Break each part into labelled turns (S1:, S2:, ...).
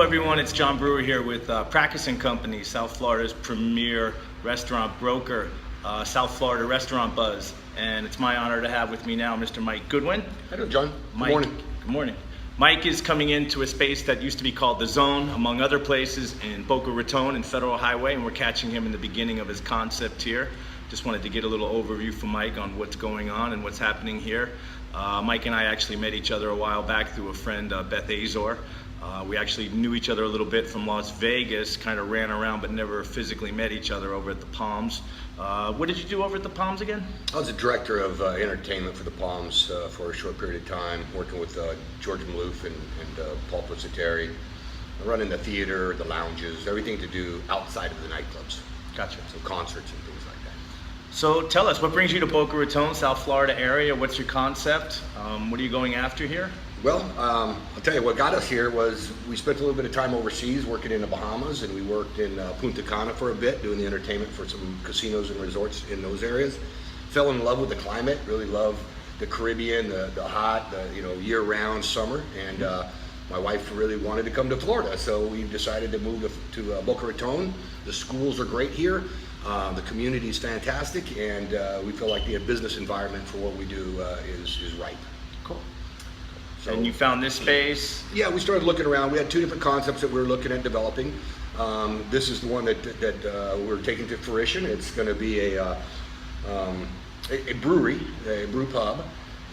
S1: everyone, it's John Brewer here with Practice & Company, South Florida's premier restaurant broker, South Florida Restaurant Buzz. And it's my honor to have with me now Mr. Mike Goodwin.
S2: Hello, John.
S1: Mike,
S2: Good morning.
S1: Good morning. Mike is coming into a space that used to be called The Zone, among other places, in Boca Raton and Federal Highway, and we're catching him in the beginning of his concept here. Just wanted to get a little overview from Mike on what's going on and what's happening here. Mike and I actually met each other a while back through a friend, Beth Azor. We actually knew each other a little bit from Las Vegas, kind of ran around but never physically met each other over at the Palms. What did you do over at the Palms again?
S2: I was the director of entertainment for the Palms for a short period of time, working with George Maloof and Paul Pusateri, running the theater, the lounges, everything to do outside of the nightclubs.
S1: Gotcha.
S2: So concerts and things like that.
S1: So tell us, what brings you to Boca Raton, South Florida area? What's your concept? What are you going after here?
S2: Well, I'll tell you, what got us here was we spent a little bit of time overseas working in the Bahamas, and we worked in Punta Cana for a bit, doing the entertainment for some casinos and resorts in those areas. Fell in love with the climate, really loved the Caribbean, the hot, year-round summer, and my wife really wanted to come to Florida, so we decided to move to Boca Raton. The schools are great here. The community is fantastic, and we feel like the business environment for what we do is ripe. Cool. So,
S1: and you found this space?
S2: Yeah, we started looking around. We had two different concepts that we were looking at developing. This is the one that we're taking to fruition. It's going to be a brewery, a brew pub,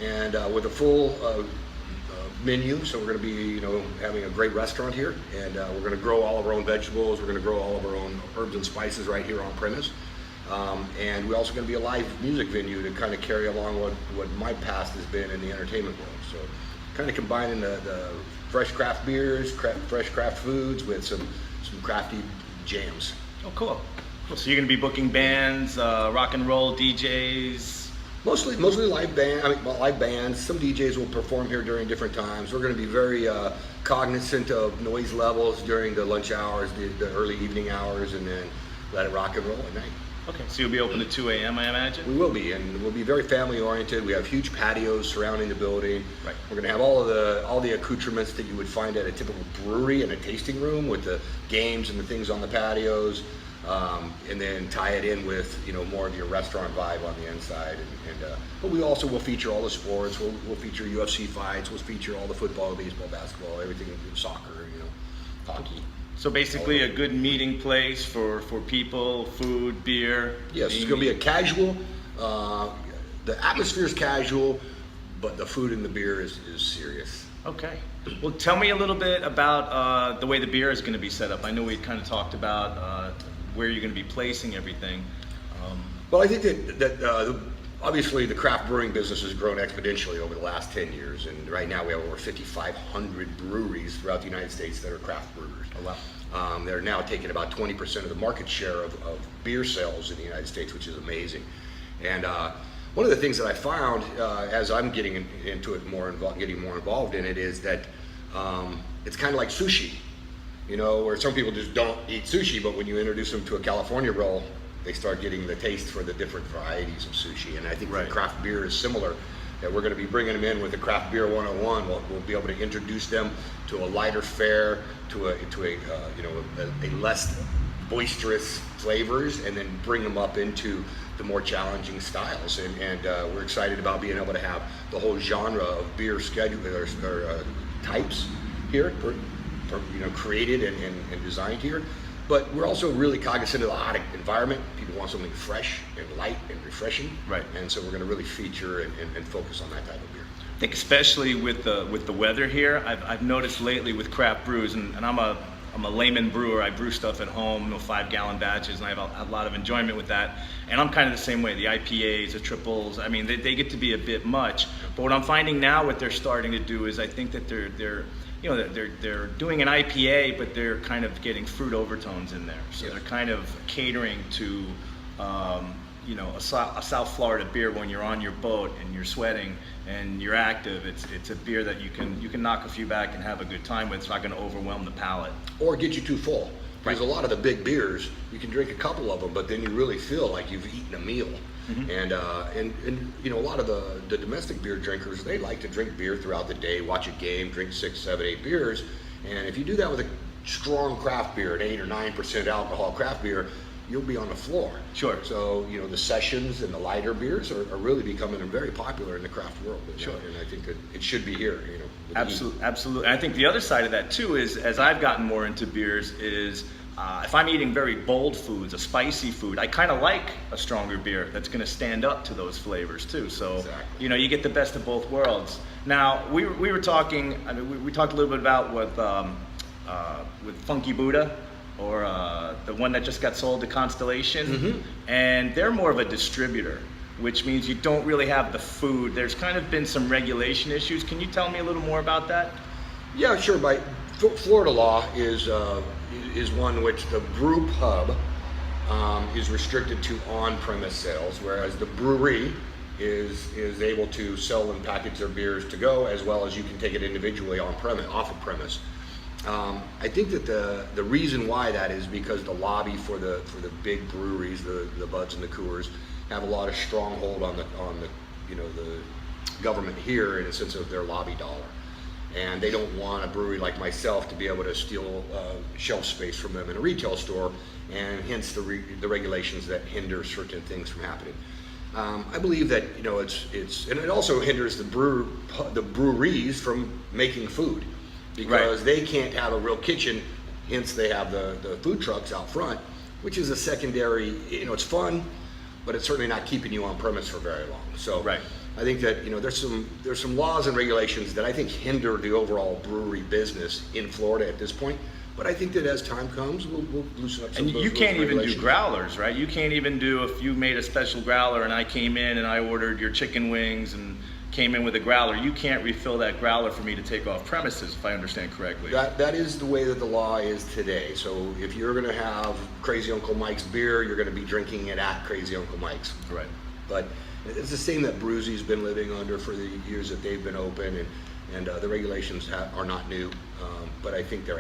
S2: and with a full menu. So we're going to be, having a great restaurant here, and we're going to grow all of our own vegetables. We're going to grow all of our own herbs and spices right here on premise. And we're also going to be a live music venue to kind of carry along what my past has been in the entertainment world. So kind of combining the fresh craft beers, fresh craft foods with some crafty jams.
S1: Oh, cool. So you're going to be booking bands, rock and roll DJs?
S2: Mostly live bands. Some DJs will perform here during different times. We're going to be very cognizant of noise levels during the lunch hours, the early evening hours, and then let it rock and roll at night.
S1: Okay, so you'll be open to 2 a.m., I imagine?
S2: We will be, and we'll be very family oriented. We have huge patios surrounding the building.
S1: Right.
S2: We're going to have all the accoutrements that you would find at a typical brewery and a tasting room, with the games and the things on the patios, and then tie it in with more of your restaurant vibe on the inside. But we also will feature all the sports. We'll feature UFC fights. We'll feature all the football, baseball, basketball, everything, soccer, hockey.
S1: So basically a good meeting place for people, food, beer.
S2: Yes, it's going to be a casual, the atmosphere is casual, but the food and the beer is serious.
S1: Okay. Well, tell me a little bit about the way the beer is going to be set up. I know we kind of talked about where you're going to be placing everything.
S2: Well, I think that obviously the craft brewing business has grown exponentially over the last 10 years, and right now we have over 5,500 breweries throughout the United States that are craft brewers.
S1: Oh, wow.
S2: They're now taking about 20% of the market share of beer sales in the United States, which is amazing. And one of the things that I found as I'm getting into it getting more involved in it, is that it's kind of like sushi, where some people just don't eat sushi, but when you introduce them to a California roll, they start getting the taste for the different varieties of sushi. And I think
S1: right.
S2: that craft beer is similar, that we're going to be bringing them in with the Craft Beer 101. We'll be able to introduce them to a lighter fare, to a less boisterous flavors, and then bring them up into the more challenging styles. And we're excited about being able to have the whole genre of beer schedule or types here, created and designed here. But we're also really cognizant of the hot environment. People want something fresh and light and refreshing. Right. And so we're going to really feature and focus on that type of beer.
S1: I think especially with the weather here, I've noticed lately with craft brews, and I'm a layman brewer. I brew stuff at home, 5-gallon batches, and I have a lot of enjoyment with that. And I'm kind of the same way. The IPAs, the triples, I mean, they get to be a bit much. But what I'm finding now, what they're starting to do is, I think that they're doing an IPA, but they're kind of getting fruit overtones in there. So they're kind of catering to, a South Florida beer. When you're on your boat and you're sweating and you're active, it's a beer that you can knock a few back and have a good time with. It's not going to overwhelm the palate
S2: or get you too full. Because a lot of the big beers, you can drink a couple of them, but then you really feel like you've eaten a meal. Mm-hmm. And a lot of the domestic beer drinkers, they like to drink beer throughout the day, watch a game, drink 6, 7, 8 beers. And if you do that with strong craft beer, an 8 or 9% alcohol craft beer, you'll be on the floor.
S1: Sure.
S2: So, you know, the sessions and the lighter beers are really becoming very popular in the craft world.
S1: Sure.
S2: And I think that it should be here, you know. with the heat.
S1: Absolutely, absolutely. And I think the other side of that too is, as I've gotten more into beers, is if I'm eating very bold foods, a spicy food, I kind of like a stronger beer that's going to stand up to those flavors too. So,
S2: Exactly.
S1: you know, you get the best of both worlds. Now, we were talking. I mean, we talked a little bit about with Funky Buddha, or the one that just got sold to Constellation,
S2: Mm-hmm.
S1: and they're more of a distributor, which means you don't really have the food. There's kind of been some regulation issues. Can you tell me a little more about that?
S2: Yeah, sure. By Florida law is one which the brew pub is restricted to on-premise sales, whereas the brewery is able to sell and package their beers to go, as well as you can take it individually on premise, off of premise. I think that the reason why that is because the lobby for the big breweries, the Buds and the Coors, have a lot of stronghold on the you know, the government here in a sense of their lobby dollar. And they don't want a brewery like myself to be able to steal shelf space from them in a retail store, and hence the regulations that hinder certain things from happening. I believe that, you know, it's and it also hinders the breweries from making food, because
S1: Right.
S2: they can't have a real kitchen. Hence, they have the food trucks out front, which is a secondary. You know, it's fun, but it's certainly not keeping you on premise for very long. So
S1: Right.
S2: I think that, you know, there's some laws and regulations that I think hinder the overall brewery business in Florida at this point. But I think that as time comes, we'll loosen up some
S1: And
S2: of those
S1: you
S2: rules
S1: can't
S2: and
S1: even do
S2: regulations.
S1: growlers, right? You can't even do, if you made a special growler and I came in and I ordered your chicken wings and came in with a growler, you can't refill that growler for me to take off premises, if I understand correctly.
S2: That is the way that the law is today. So if you're going to have Crazy Uncle Mike's beer, you're going to be drinking it at Crazy Uncle Mike's.
S1: Right.
S2: But it's the same that Brewsy's been living under for the years that they've been open, and the regulations are not new, but I think they're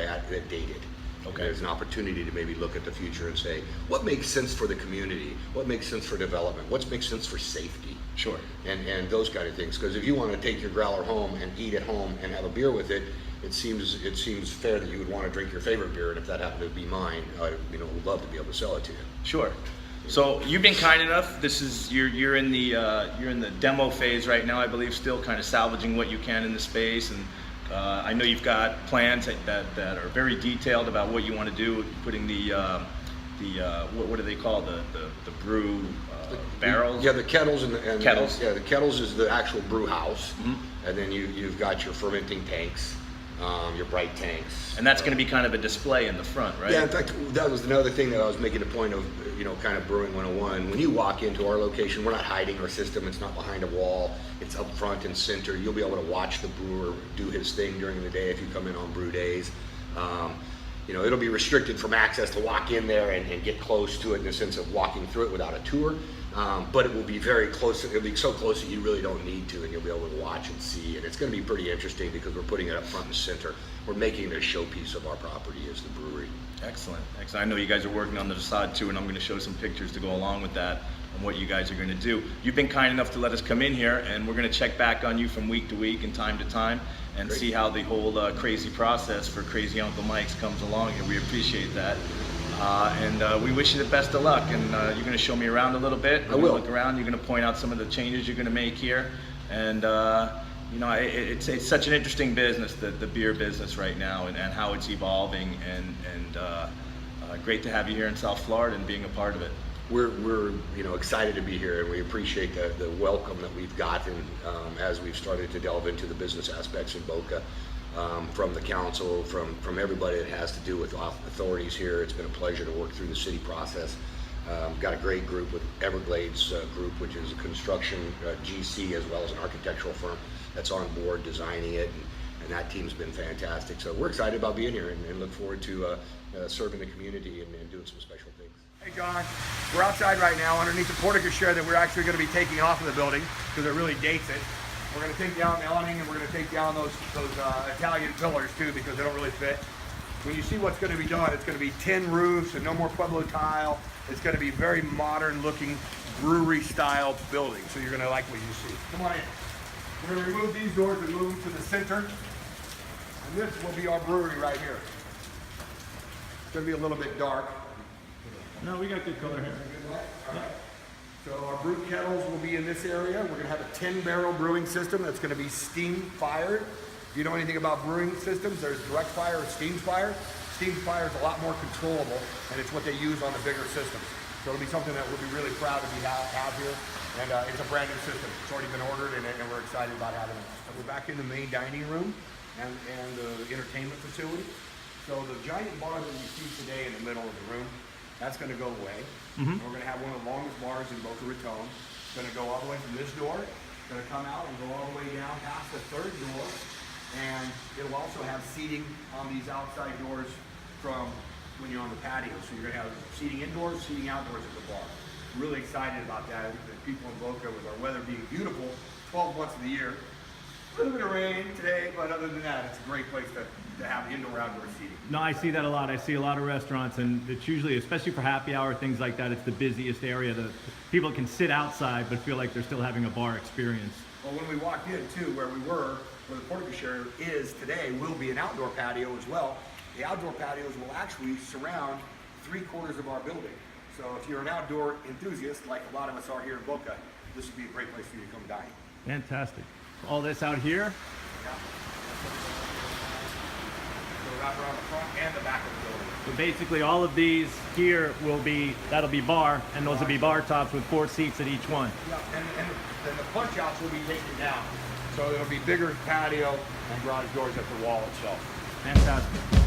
S2: dated.
S1: Okay.
S2: There's an opportunity to maybe look at the future and say, what makes sense for the community? What makes sense for development? What makes sense for safety?
S1: Sure.
S2: And those kind of things. Because if you want to take your growler home and eat at home and have a beer with it, it seems fair that you would want to drink your favorite beer, and if that happened to be mine, I would love to be able to sell it to you.
S1: Sure. So you've been kind enough. This is you're in the demo phase right now, I believe, still kind of salvaging what you can in the space, and I know you've got plans that are very detailed about what you want to do, putting the what do they call the brew barrels?
S2: Yeah, the kettles and
S1: Kettles.
S2: Yeah, the kettles is the actual brew house,
S1: Mm-hmm.
S2: and then you've got your fermenting tanks, your bright tanks,
S1: And that's going to be kind of a display in the front, right?
S2: Yeah, in fact, that was another thing that I was making a point of, kind of Brewing 101. When you walk into our location, we're not hiding our system. It's not behind a wall. It's up front and center. You'll be able to watch the brewer do his thing during the day if you come in on brew days. It'll be restricted from access to walk in there and get close to it in the sense of walking through it without a tour. But it will be very close. It'll be so close that you really don't need to, and you'll be able to watch and see. And it's going to be pretty interesting because we're putting it up front and center. We're making it a showpiece of our property as the brewery.
S1: Excellent. I know you guys are working on the facade too, and I'm going to show some pictures to go along with that and what you guys are going to do. You've been kind enough to let us come in here, and we're going to check back on you from week to week and time to time and
S2: Great.
S1: see how the whole crazy process for Crazy Uncle Mike's comes along here. We appreciate that. And we wish you the best of luck. And you're going to show me around a little bit.
S2: I will.
S1: Look around. You're going to point out some of the changes you're going to make here. And it's such an interesting business, the beer business right now, and how it's evolving. And great to have you here in South Florida and being a part of it.
S2: We're excited to be here, and we appreciate the welcome that we've gotten as we've started to delve into the business aspects in Boca. From the council, from everybody that has to do with authorities here. It's been a pleasure to work through the city process. Got a great group with Everglades Group, which is a construction GC as well as an architectural firm that's on board designing it, and that team's been fantastic. So we're excited about being here and look forward to serving the community and doing some special things.
S3: Hey John, we're outside right now underneath the portico shed that we're actually going to be taking off of the building because it really dates it. We're going to take down the awning, and we're going to take down those Italian pillars too because they don't really fit. When you see what's going to be done, it's going to be tin roofs and no more Pueblo tile. It's going to be very modern looking brewery style building. So you're going to like what you see. Come on in. We're going to remove these doors and move them to the center. And this will be our brewery right here. gonna be a little bit dark.
S1: No, we got good color here.
S3: So our brew kettles will be in this area. We're gonna have a 10-barrel brewing system that's gonna be steam fired. If you know anything about brewing systems, there's direct fire or steam fire. Steam fire is a lot more controllable, and it's what they use on the bigger systems. So it'll be something that we'll be really proud to have here. And it's a brand new system. It's already been ordered, and we're excited about having it. So we're back in the main dining room and the entertainment facility. So the giant bar that you see today in the middle of the room, that's going to go away. And we're going to have one of the longest bars in Boca Raton. It's going to go all the way from this door. It's going to come out and go all the way down past the third door. And it'll also have seating on these outside doors from when you're on the patio. So you're going to have seating indoors, seating outdoors at the bar. Really excited about that. The people in Boca, with our weather being beautiful, 12 months of the year. A little bit of rain today, but other than that, it's a great place to have indoor-outdoor seating.
S1: No, I see that a lot. I see a lot of restaurants, and it's usually, especially for happy hour, things like that, it's the busiest area. The people can sit outside but feel like they're still having a bar experience.
S3: Well, when we walked in, too, where we were, where the porte-cochere is today, will be an outdoor patio as well. The outdoor patios will actually surround 3/4 of our building. So if you're an outdoor enthusiast, like a lot of us are here in Boca, this would be a great place for you to come dine.
S1: Fantastic. All this out here.
S3: Yeah. So wrap around the front and the back of the building.
S1: So basically all of these here that'll be bar, and those will be bar tops with 4 seats at each one.
S3: Yeah, and then the punch outs will be taken down. So it'll be bigger patio and garage doors at the wall itself.
S1: Fantastic.